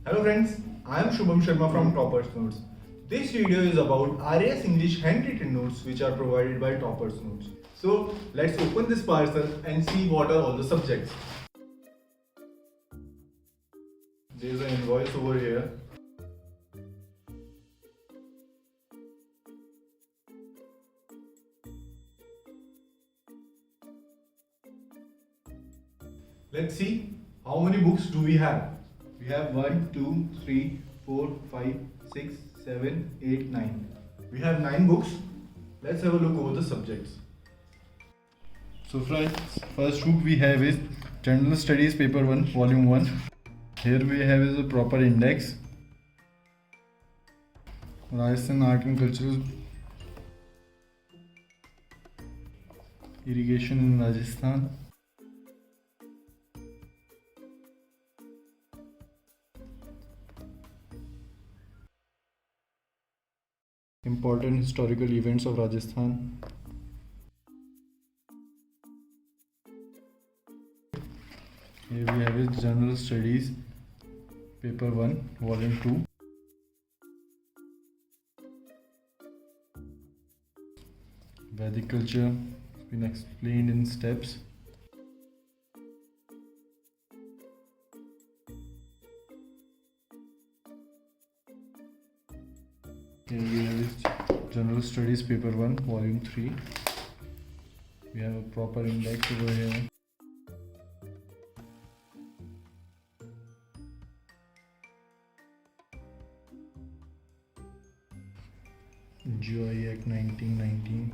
Hello friends, I am Shubham Sharma from Toppersnotes. This video is about RAS English handwritten notes which are provided by Toppersnotes. So let's open this parcel and see what are all the subjects. There is an invoice over here. Let's see how many books do we have. We have 1, 2, 3, 4, 5, 6, 7, 8, 9. We have 9 books. Let's have a look over the subjects. So friends, first book we have is General Studies Paper 1 Volume 1. Here we have is a proper index. Rajasthan Art and Cultural Irrigation in Rajasthan. Important historical events of Rajasthan. Here we have is General Studies Paper 1 Volume 2. Vedic culture has been explained in steps. Here we have is General Studies Paper 1 Volume 3. We have a proper index over here. GI Act 1919.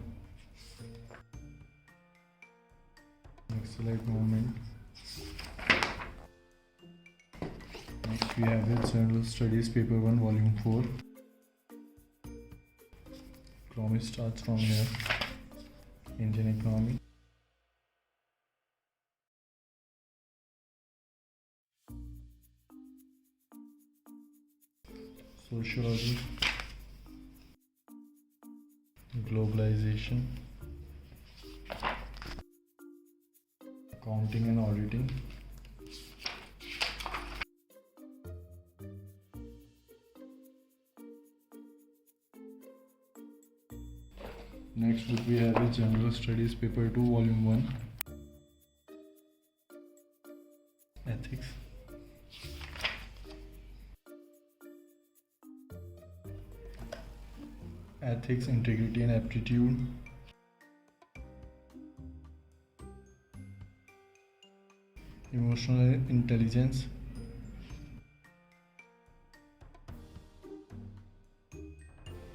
Naxalite movement. Next we have it General Studies Paper 1 Volume 4. Economy starts from here. Indian economy. Sociology. Globalization. Accounting and auditing. Next book we have is General Studies Paper 2 Volume 1. Ethics. Ethics, integrity and aptitude. Emotional intelligence.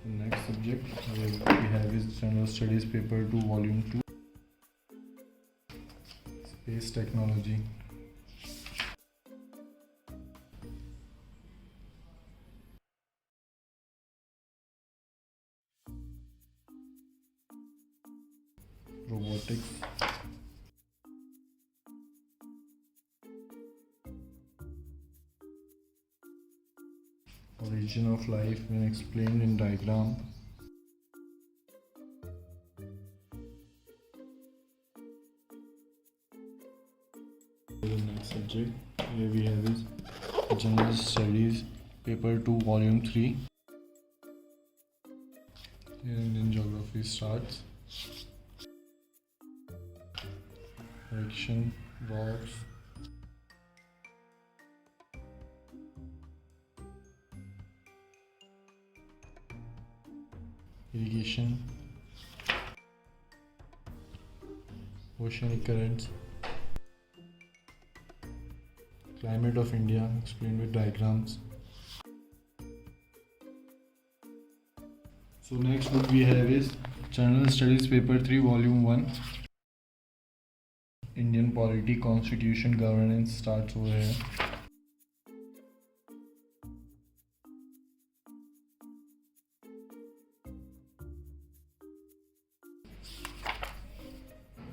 Next subject we have is General Studies Paper 2 Volume 2. Space technology. Robotics. Origin of life when explained in diagram. The next subject here we have is General Studies Paper 2 Volume 3. Here Indian geography starts. Direction, rocks. Irrigation, oceanic currents, climate of India explained with diagrams. So next book we have is General Studies Paper 3 Volume 1. Indian polity, constitution, governance starts over here.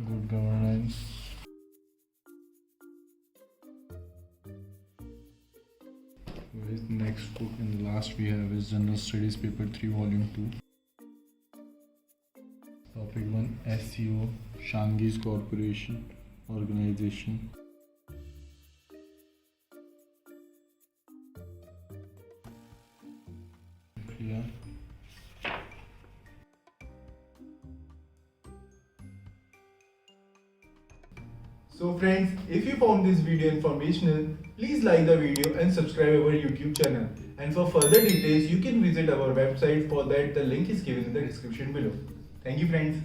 Good governance. Next book and last we have is General Studies Paper 3 Volume 2. Topic 1 SEO, Shanghai's Corporation Organization. here. So friends, if you found this video informational, please like the video and subscribe our YouTube channel. And for further details, you can visit our website. For that, the link is given in the description below. Thank you friends.